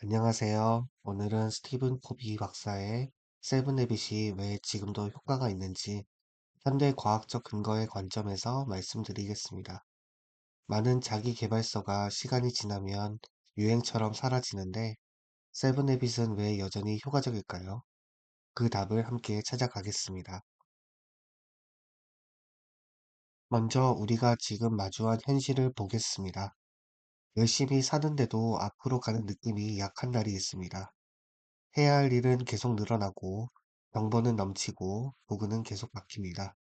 안녕하세요. 오늘은 스티븐 코비 박사의 세븐 헤빗이 왜 지금도 효과가 있는지 현대 과학적 근거의 관점에서 말씀드리겠습니다. 많은 자기 계발서가 시간이 지나면 유행처럼 사라지는데 세븐 헤빗은 왜 여전히 효과적일까요? 그 답을 함께 찾아가겠습니다. 먼저 우리가 지금 마주한 현실을 보겠습니다. 열심히 사는데도 앞으로 가는 느낌이 약한 날이 있습니다. 해야 할 일은 계속 늘어나고 정보는 넘치고 도구는 계속 바뀝니다.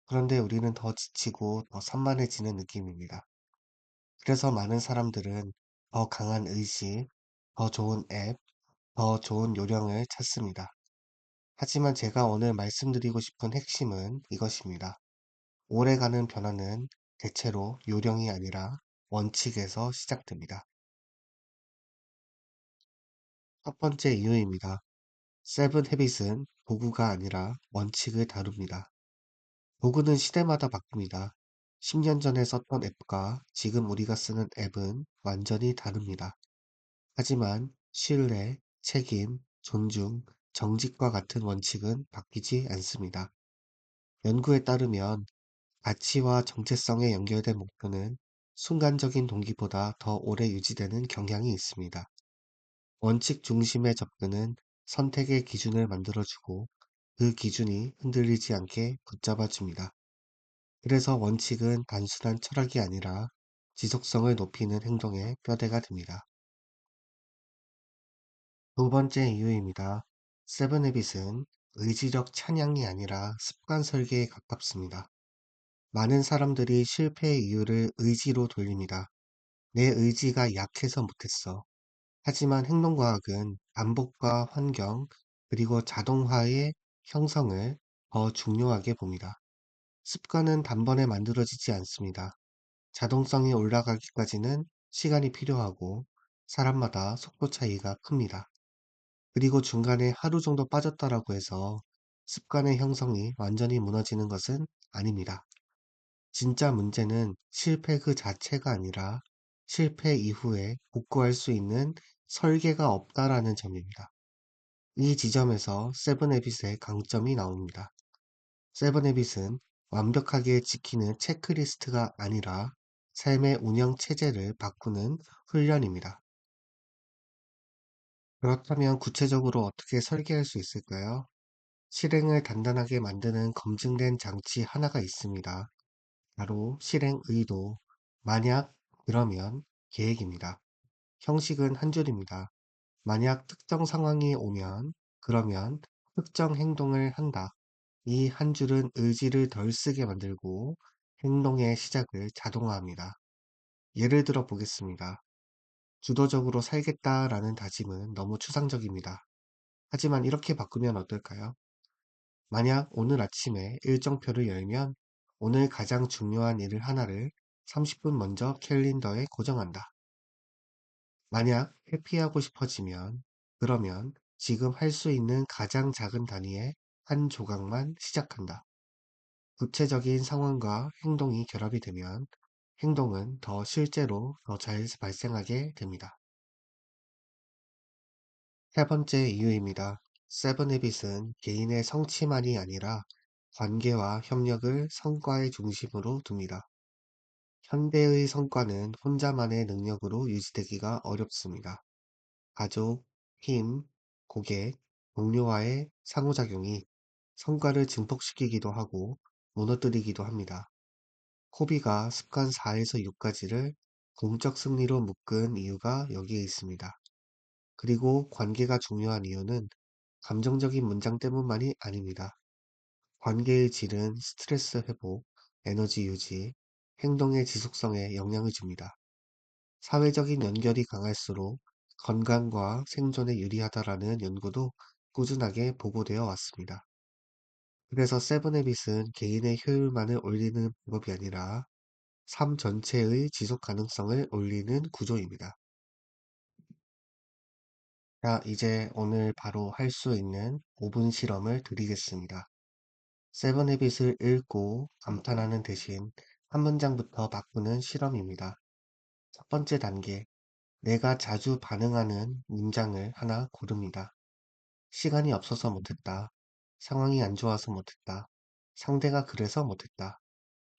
그런데 우리는 더 지치고 더 산만해지는 느낌입니다. 그래서 많은 사람들은 더 강한 의지, 더 좋은 앱, 더 좋은 요령을 찾습니다. 하지만 제가 오늘 말씀드리고 싶은 핵심은 이것입니다. 오래가는 변화는 대체로 요령이 아니라 원칙에서 시작됩니다. 첫 번째 이유입니다. 세븐 헤빗은 도구가 아니라 원칙을 다룹니다. 도구는 시대마다 바뀝니다. 10년 전에 썼던 앱과 지금 우리가 쓰는 앱은 완전히 다릅니다. 하지만 신뢰, 책임, 존중, 정직과 같은 원칙은 바뀌지 않습니다. 연구에 따르면 가치와 정체성에 연결된 목표는 순간적인 동기보다 더 오래 유지되는 경향이 있습니다. 원칙 중심의 접근은 선택의 기준을 만들어주고 그 기준이 흔들리지 않게 붙잡아 줍니다. 그래서 원칙은 단순한 철학이 아니라 지속성을 높이는 행동의 뼈대가 됩니다. 두 번째 이유입니다. 세븐헤빗은 의지력 찬양이 아니라 습관 설계에 가깝습니다. 많은 사람들이 실패의 이유를 의지로 돌립니다. 내 의지가 약해서 못했어. 하지만 행동과학은 반복과 환경, 그리고 자동화의 형성을 더 중요하게 봅니다. 습관은 단번에 만들어지지 않습니다. 자동성이 올라가기까지는 시간이 필요하고 사람마다 속도 차이가 큽니다. 그리고 중간에 하루 정도 빠졌다라고 해서 습관의 형성이 완전히 무너지는 것은 아닙니다. 진짜 문제는 실패 그 자체가 아니라 실패 이후에 복구할 수 있는 설계가 없다라는 점입니다. 이 지점에서 세븐헤빗의 강점이 나옵니다. 세븐헤빗은 완벽하게 지키는 체크리스트가 아니라 삶의 운영 체제를 바꾸는 훈련입니다. 그렇다면 구체적으로 어떻게 설계할 수 있을까요? 실행을 단단하게 만드는 검증된 장치 하나가 있습니다. 바로 실행 의도, 만약, 그러면 계획입니다. 형식은 한 줄입니다. 만약 특정 상황이 오면, 그러면 특정 행동을 한다. 이 한 줄은 의지를 덜 쓰게 만들고 행동의 시작을 자동화합니다. 예를 들어 보겠습니다. 주도적으로 살겠다라는 다짐은 너무 추상적입니다. 하지만 이렇게 바꾸면 어떨까요? 만약 오늘 아침에 일정표를 열면 오늘 가장 중요한 일을 하나를 30분 먼저 캘린더에 고정한다. 만약 회피하고 싶어지면 그러면 지금 할 수 있는 가장 작은 단위의 한 조각만 시작한다. 구체적인 상황과 행동이 결합이 되면 행동은 더 실제로 더 잘 발생하게 됩니다. 세 번째 이유입니다. 세븐헤빗은 개인의 성취만이 아니라 관계와 협력을 성과의 중심으로 둡니다. 현대의 성과는 혼자만의 능력으로 유지되기가 어렵습니다. 가족, 팀, 고객, 동료와의 상호작용이 성과를 증폭시키기도 하고 무너뜨리기도 합니다. 코비가 습관 4에서 6가지를 공적 승리로 묶은 이유가 여기에 있습니다. 그리고 관계가 중요한 이유는 감정적인 문장 때문만이 아닙니다. 관계의 질은 스트레스 회복, 에너지 유지, 행동의 지속성에 영향을 줍니다. 사회적인 연결이 강할수록 건강과 생존에 유리하다라는 연구도 꾸준하게 보고되어 왔습니다. 그래서 세븐헤빗은 개인의 효율만을 올리는 방법이 아니라 삶 전체의 지속 가능성을 올리는 구조입니다. 자, 이제 오늘 바로 할 수 있는 5분 실험을 드리겠습니다. 세븐헤빗을 읽고 감탄하는 대신 한 문장부터 바꾸는 실험입니다. 첫 번째 단계, 내가 자주 반응하는 문장을 하나 고릅니다. 시간이 없어서 못했다. 상황이 안 좋아서 못했다. 상대가 그래서 못했다.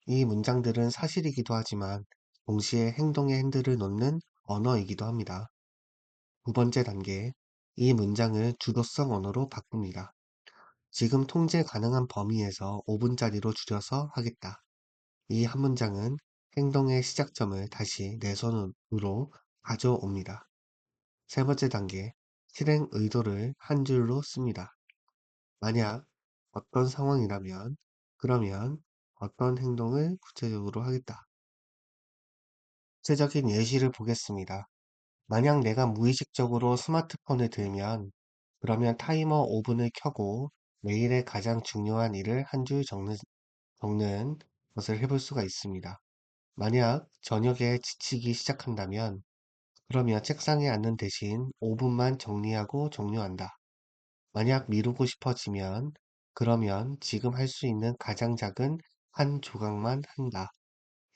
이 문장들은 사실이기도 하지만 동시에 행동의 핸들을 놓는 언어이기도 합니다. 두 번째 단계, 이 문장을 주도성 언어로 바꿉니다. 지금 통제 가능한 범위에서 5분짜리로 줄여서 하겠다. 이 한 문장은 행동의 시작점을 다시 내 손으로 가져옵니다. 세 번째 단계, 실행 의도를 한 줄로 씁니다. 만약 어떤 상황이라면, 그러면 어떤 행동을 구체적으로 하겠다. 구체적인 예시를 보겠습니다. 만약 내가 무의식적으로 스마트폰을 들면, 그러면 타이머 5분을 켜고 매일의 가장 중요한 일을 한 줄 적는 것을 해볼 수가 있습니다. 만약 저녁에 지치기 시작한다면, 그러면 책상에 앉는 대신 5분만 정리하고 종료한다. 만약 미루고 싶어지면, 그러면 지금 할 수 있는 가장 작은 한 조각만 한다.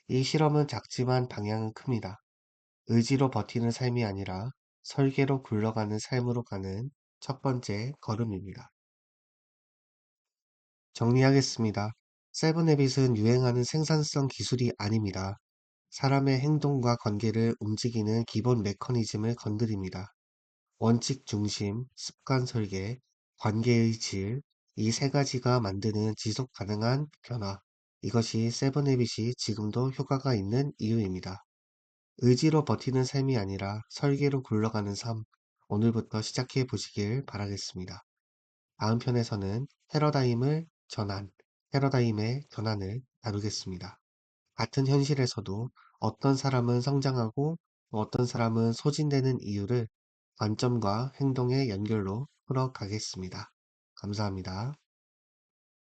이 실험은 작지만 방향은 큽니다. 의지로 버티는 삶이 아니라 설계로 굴러가는 삶으로 가는 첫 번째 걸음입니다. 정리하겠습니다. 세븐헤빗은 유행하는 생산성 기술이 아닙니다. 사람의 행동과 관계를 움직이는 기본 메커니즘을 건드립니다. 원칙 중심, 습관 설계, 관계의 질, 이 세 가지가 만드는 지속 가능한 변화. 이것이 세븐헤빗이 지금도 효과가 있는 이유입니다. 의지로 버티는 삶이 아니라 설계로 굴러가는 삶. 오늘부터 시작해 보시길 바라겠습니다. 다음 편에서는 패러다임의 전환을 다루겠습니다. 같은 현실에서도 어떤 사람은 성장하고 어떤 사람은 소진되는 이유를 관점과 행동의 연결로 풀어가겠습니다. 감사합니다.